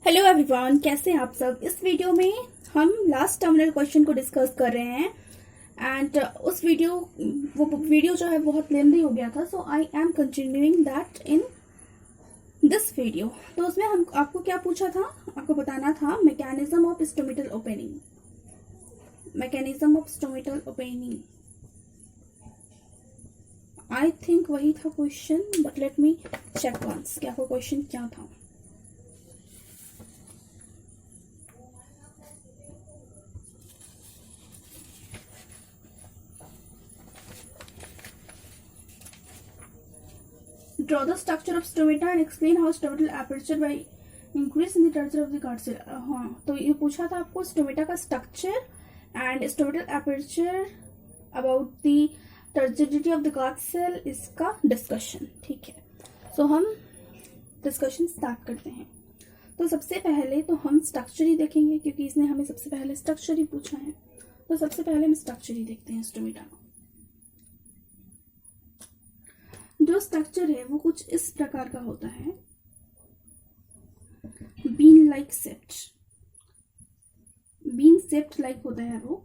Hello everyone, कैसे हैं आप सब। इस वीडियो में हम लास्ट टर्मिनल क्वेश्चन को डिस्कस कर रहे हैं एंड उस वीडियो जो है बहुत लेंथी हो गया था, so I am continuing that in this video. तो उसमें हम आपको क्या पूछा था, आपको बताना था mechanism of stomatal opening. Mechanism of stomatal opening I think वही था question, but let me check once कि आपको क्वेश्चन क्या था। Draw the structure of stomata and explain how stomatal aperture by increase in the turgor of the guard cell। हाँ, तो ये पूछा था आपको स्टोमेटा का structure and stomatal aperture about the turgidity of the guard cell, इसका discussion. ठीक है, सो हम डिस्कशन स्टार्ट करते हैं। तो सबसे पहले तो हम स्ट्रक्चर ही देखेंगे, क्योंकि इसने हमें सबसे पहले स्ट्रक्चर ही पूछा है। तो सबसे पहले हम स्ट्रक्चर ही देखते हैं स्टोमेटा का। जो स्ट्रक्चर है वो कुछ इस प्रकार का होता है, बीन लाइक सेप्ट। बीन सेप्ट लाइक होता है वो।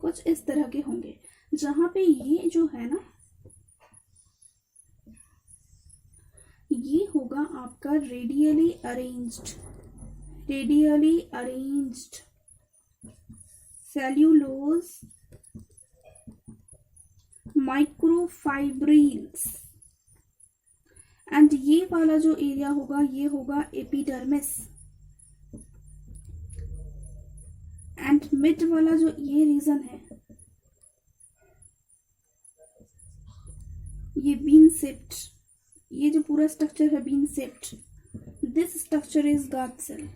कुछ इस तरह के होंगे, जहां पे ये जो है ना, ये होगा आपका radially arranged cellulose microfibrils and ये वाला जो एरिया होगा ये होगा एपिडर्मिस एंड मिड वाला जो ये रीजन है ये बीन सेप्ट। ये जो पूरा स्ट्रक्चर है bean shaped, this structure is guard cell.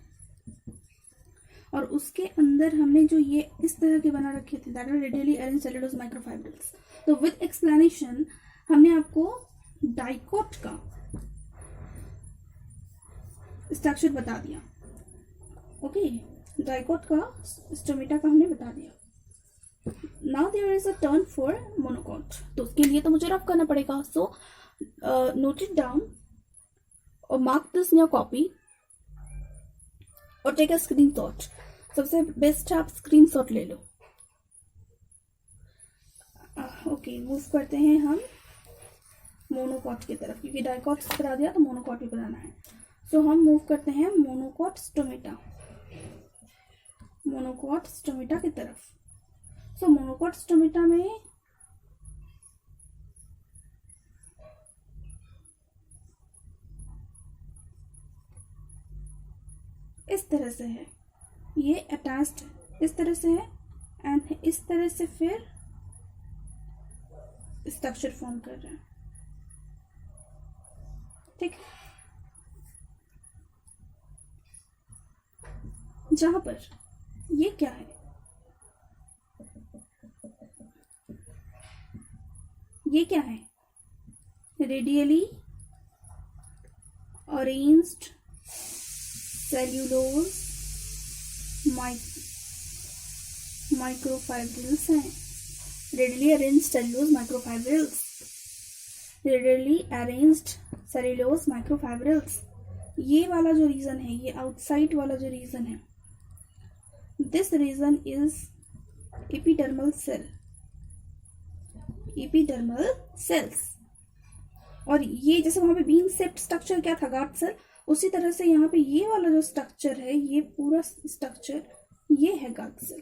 और उसके अंदर हमने जो ये इस तरह के बना रखे थे, that are radially arranged cellulose microfibrils. तो विद एक्सप्लेनेशन हमने आपको डाइकोट का स्ट्रक्चर बता दिया। ओके, डाइकोट का स्टोमेटा का हमने बता दिया। Now there is a turn for monocot, तो उसके लिए तो मुझे रफ करना पड़ेगा। सो नोट इट डाउन और mark this in your copy और टेक अ स्क्रीनशॉट। सबसे बेस्ट है आप स्क्रीनशॉट ले लो। ओके, मूव करते हैं हम मोनोकॉट की तरफ, क्योंकि डाइकॉट बता दिया तो मोनोकॉट भी बनाना है। सो हम मूव करते हैं मोनोकॉट स्टोमेटा की तरफ। सो मोनोकॉट स्टोमेटा में इस तरह से है, ये अटैच्ड इस तरह से है एंड इस तरह से फिर स्ट्रक्चर फॉर्म कर रहा है। ठीक, जहां पर ये क्या है, ये क्या है, रेडियली अरेंज्ड सेल्यूलोज माइक्रोफाइब्रिल्स हैं। रेडियली अरेंज्ड सेल्यूलोज माइक्रोफाइब्रिल्स, ये वाला जो रीजन है, ये आउटसाइड वाला जो रीजन है, this region is epidermal cells. और ये जैसे वहां पे बीन सेप्ट स्ट्रक्चर क्या था, गार्ड सेल, उसी तरह से यहाँ पे ये वाला जो स्ट्रक्चर है, ये पूरा स्ट्रक्चर ये है गार्ड सेल,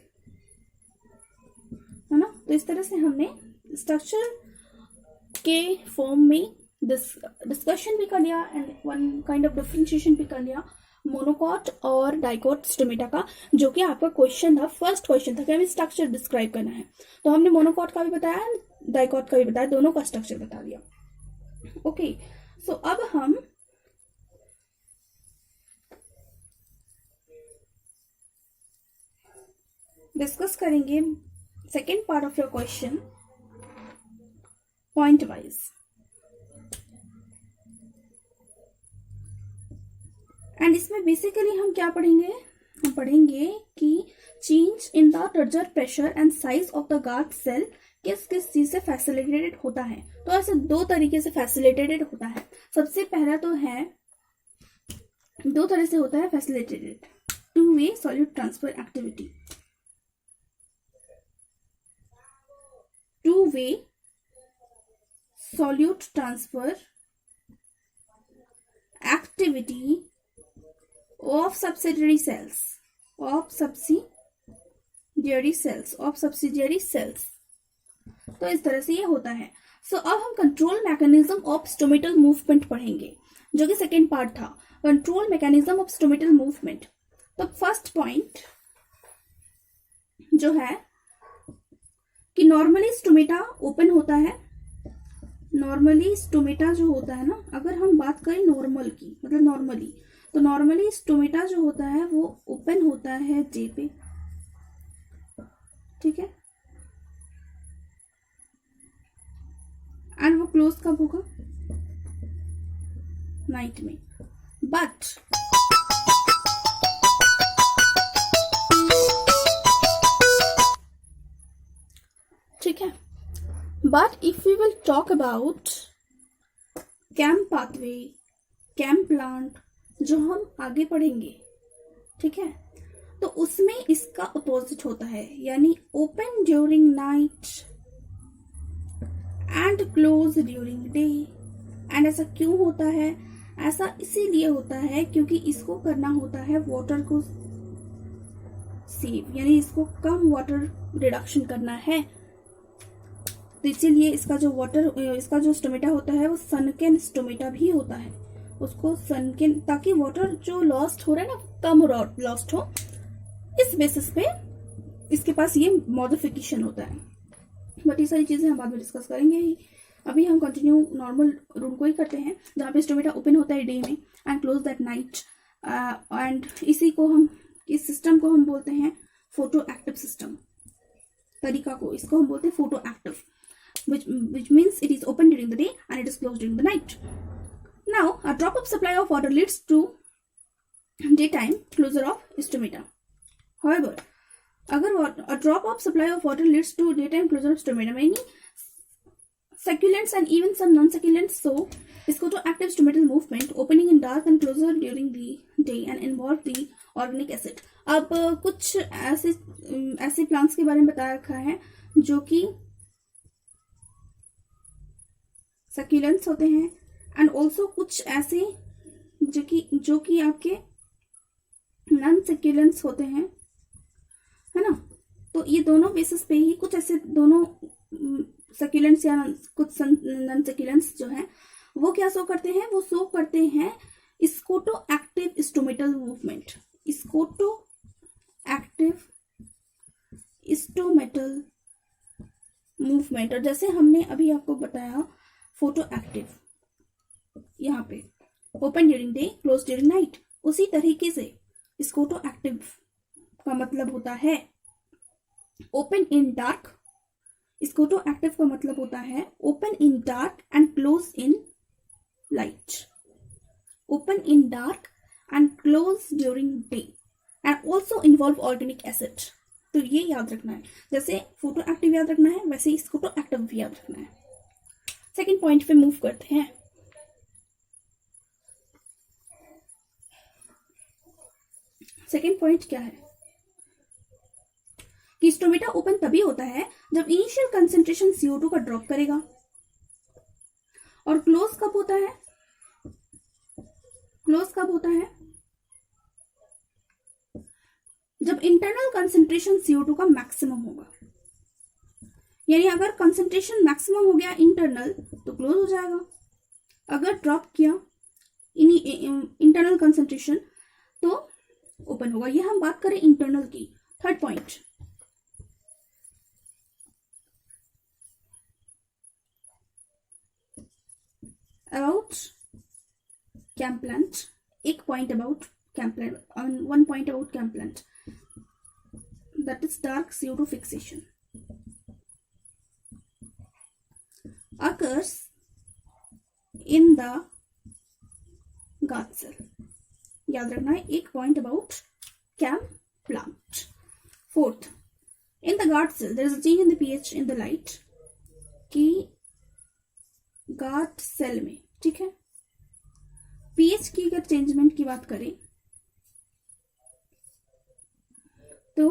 है ना। तो इस तरह से हमने स्ट्रक्चर के फॉर्म में डिस्कशन भी कर लिया and one kind of differentiation भी कर लिया मोनोकॉट और डाइकोट स्टोमेटा का, जो कि आपका क्वेश्चन था, फर्स्ट क्वेश्चन था कि हमें स्ट्रक्चर डिस्क्राइब करना है। तो हमने मोनोकॉट का भी बताया, डाइकोट का भी बताया, दोनों का स्ट्रक्चर बता दिया। ओके, सो अब हम डिस्कस करेंगे second part of your question point wise. And इसमें बेसिकली हम क्या पढ़ेंगे, हम पढ़ेंगे कि change in the turgor pressure and size of the guard cell किस किस चीज से फैसिलिटेटेड होता है। तो ऐसे दो तरीके से फैसिलिटेटेड होता है। सबसे पहला तो है, दो तरह से होता है facilitated, two way solute transfer activity. Two way solute transfer activity of subsidiary cells, of subsidiary cells. तो इस तरह से ये होता है। सो अब हम control mechanism of stomatal movement पढ़ेंगे, जो कि सेकेंड पार्ट था, control mechanism of stomatal movement. तो फर्स्ट पॉइंट जो है कि नॉर्मली स्टोमेटा ओपन होता है। नॉर्मली स्टोमेटा जो होता है ना, अगर हम बात करें नॉर्मल की, मतलब नॉर्मली, तो नॉर्मली स्टोमेटा जो होता है वो ओपन होता है डे पे, ठीक है, एंड वो क्लोज कब होगा? नाइट में। बट ठीक है, but if we will talk about CAM pathway, CAM plant, जो हम आगे पढ़ेंगे, ठीक है, तो उसमें इसका अपोजिट होता है, यानी open during night and close during day. And ऐसा क्यों होता है? ऐसा इसीलिए होता है क्योंकि इसको करना होता है वाटर को सेव, यानी इसको कम वाटर रिडक्शन करना है। तो इसीलिए इसका जो वाटर, इसका जो स्टोमेटा होता है वो सनकेन स्टोमेटा भी होता है। उसको सनकेन, ताकि वाटर जो लॉस्ट हो रहा है ना, कम लॉस्ट हो, इस बेसिस पे इसके पास ये मॉडिफिकेशन होता है। बट ये सारी चीजें हम बाद में डिस्कस करेंगे ही। अभी हम कंटिन्यू नॉर्मल रूम को ही करते हैं, जहाँ पे स्टोमेटा ओपन होता है डे में and close that night. And इसी को हम, इस सिस्टम को हम बोलते हैं फोटो एक्टिव सिस्टम। तरीका को, इसको हम बोलते हैं photo active, which means it is open during the day and it is closed during the night. Now, a drop of supply of water leads to daytime closure of stomata. However, अगर a drop of supply of water leads to daytime closure of stomata, many succulents and even some non-succulents show scotoactive stomatal movement, opening in dark and closure during the day and involve the organic acid. अब कुछ ऐसे plants के बारे में बताया रखा है जो कि सक्यूलेंट्स होते हैं, एंड ऑल्सो कुछ ऐसे जो कि आपके नॉन सक्यूलेंट्स होते हैं, है ना। तो ये दोनों बेसिस पे ही कुछ ऐसे दोनों सक्यूलेंट्स या कुछ नॉन सक्यूलेंट्स जो हैं वो क्या शो करते हैं? वो शो करते हैं scoto active stomatal movement, scoto active stomatal movement. और जैसे हमने अभी आपको बताया फोटो एक्टिव, यहाँ पे open during day, close during night, उसी तरीके से स्कोटो एक्टिव का मतलब होता है open in dark. Scoto active का मतलब होता है open in dark and close in light, open in dark and close during day and also involve organic acid. तो ये याद रखना है, जैसे फोटो एक्टिव याद रखना है वैसे ही स्कोटो एक्टिव भी याद रखना है। सेकेंड पॉइंट पे मूव करते हैं। सेकेंड पॉइंट क्या है कि स्टोमेटा ओपन तभी होता है जब इनिशियल कंसेंट्रेशन CO2 का ड्रॉप करेगा। और क्लोज कब होता है? क्लोज कब होता है? जब इंटरनल कंसेंट्रेशन CO2 का मैक्सिमम होगा। यानी अगर कंसेंट्रेशन मैक्सिमम हो गया इंटरनल तो क्लोज हो जाएगा, अगर ड्रॉप किया इंटरनल कंसेंट्रेशन तो ओपन होगा। ये हम बात करें इंटरनल की। Third point, about CAM plant. एक point about CAM plant, one point about CAM plant, that is dark CO2 fixation occurs in the guard cell। याद रखना है एक point about CAM plant. Fourth, in the guard cell there is a change in the pH in the light कि guard cell में, ठीक है, pH की अगर चेंजमेंट की बात करें तो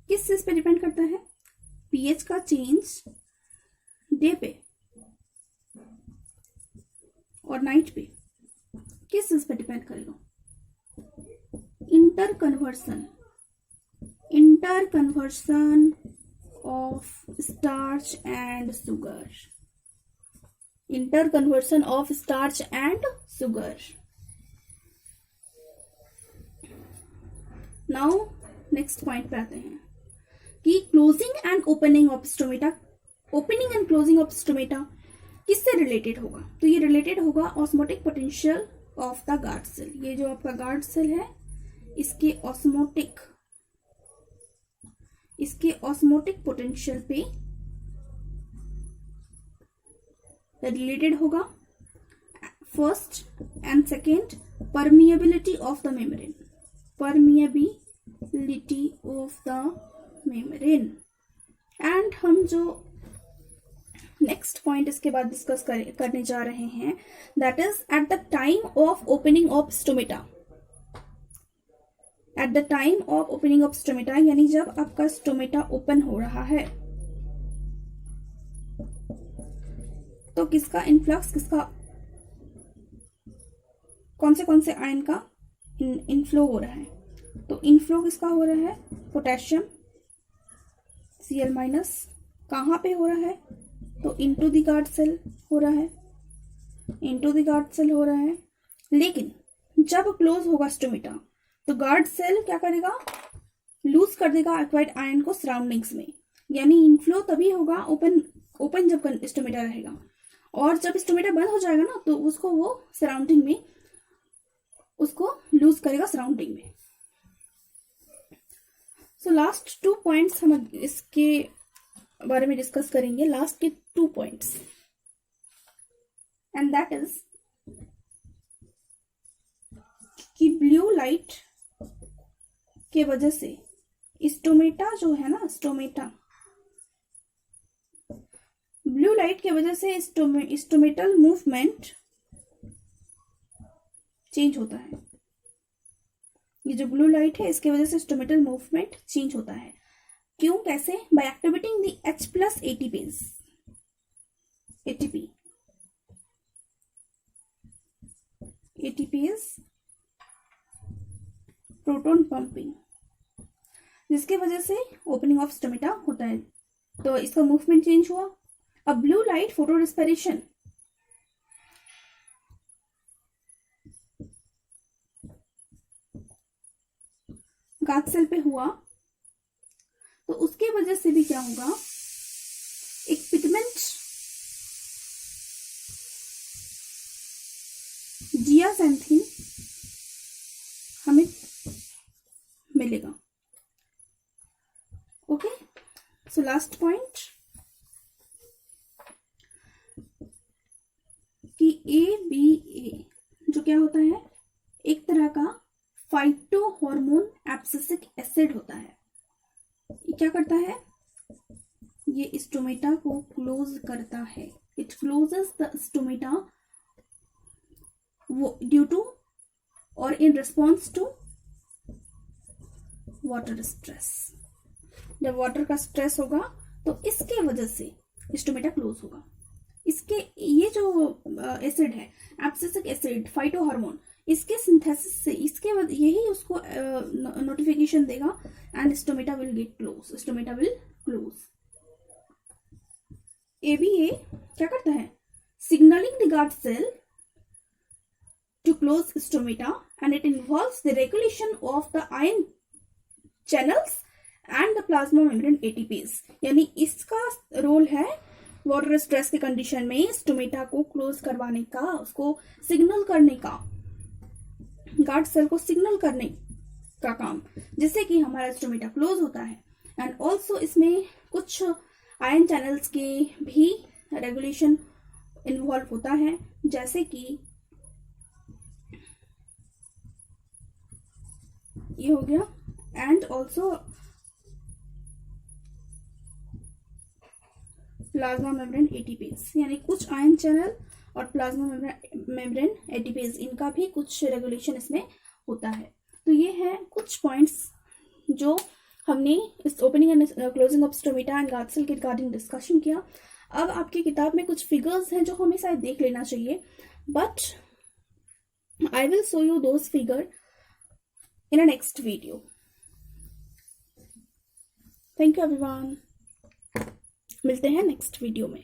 किस चीज पे डिपेंड करता है? पीएच का चेंज डे पे और नाइट पे किस चीज पे डिपेंड करेगा? Inter conversion of starch and sugar, inter conversion of starch and sugar. Now next point पे आते हैं कि closing and opening of stomata, opening and closing of stomata किससे रिलेटेड होगा? तो ये रिलेटेड होगा osmotic potential of the guard cell. ये जो आपका गार्ड सेल है इसके ऑस्मोटिक पोटेंशियल पे रिलेटेड होगा। First and second, permeability of the membrane, permeability of the membrane. And हम जो नेक्स्ट पॉइंट इसके बाद डिस्कस करने जा रहे हैं, that is at the time of opening of stomata. At the time of opening of stomata यानी जब आपका स्टोमेटा ओपन हो रहा है तो किसका इनफ्लक्स, कौन से आयन का इनफ्लो हो रहा है? तो इनफ्लो किसका हो रहा है? पोटेशियम Cl-, कहां पे हो रहा है? तो इनटू द गार्ड सेल हो रहा है, लेकिन जब क्लोज होगा स्टोमेटा तो गार्ड सेल क्या करेगा? लूज कर देगा एक्वायर्ड आयन को सराउंडिंग्स में, यानी इनफ्लो तभी होगा ओपन जब स्टोमेटा रहेगा, और जब स्टोमेटा बंद हो जाएगा ना तो उसको वो सराउंडिंग में उसको लूज करेगा सराउंडिंग में। सो लास्ट 2 पॉइंट्स हम इसके बारे में डिस्कस करेंगे, लास्ट के 2 पॉइंट्स, एंड दैट इज कि ब्लू लाइट के वजह से स्टोमेटा जो है ना, ब्लू लाइट के वजह से स्टोमेटल मूवमेंट चेंज होता है। ये जो ब्लू लाइट है इसके वजह से स्टोमेटल मूवमेंट चेंज होता है। क्यों, कैसे? By activating the H+ ATPase proton pumping, जिसके वजह से ओपनिंग ऑफ स्टोमेटा होता है, तो इसका मूवमेंट चेंज हुआ। अब blue light photo respiration, guard cell पे हुआ तो उसके वजह से भी क्या होगा? एक पिगमेंट जियासेंथिन हमें मिलेगा। ओके, सो लास्ट पॉइंट कि ABA जो क्या होता है? एक तरह का फाइटो हार्मोन एब्सिसिक एसिड होता है। ये क्या करता है? ये स्टोमेटा को क्लोज करता है। It closes the stomata due to और in response to water stress. जब वाटर का स्ट्रेस होगा तो इसके वजह से स्टोमेटा क्लोज होगा। इसके ये जो एसिड है एब्सिसिक एसिड, फाइटो हार्मोन, इसके सिंथेसिस से इसके बाद यही उसको नोटिफिकेशन देगा and stomata will get close, stomata will close. ABA क्या करता है? Signalling the guard cell to close stomata and it involves the regulation of the ion channels and the plasma membrane ATPase। यानी इसका role है water stress की condition में stomata को close करवाने का, उसको सिग्नल करने का, गार्ड सेल को सिग्नल करने का काम, जिससे कि हमारा स्टोमेटा क्लोज होता है। एंड ऑल्सो इसमें कुछ आयन चैनल्स के भी रेगुलेशन इन्वॉल्व होता है, जैसे कि ये हो गया and also plasma membrane ATPase, यानी कुछ आयन चैनल और प्लाज्मा मेम्ब्रेन एटीपेज, इनका भी कुछ रेगुलेशन इसमें होता है। तो ये है कुछ पॉइंट्स जो हमने इस opening and closing of stomata and guard cell के रिगार्डिंग डिस्कशन किया। अब आपकी किताब में कुछ फिगर्स हैं जो हमें शायद देख लेना चाहिए, but I will show you those figure in a next video. Thank you everyone, मिलते हैं नेक्स्ट वीडियो में।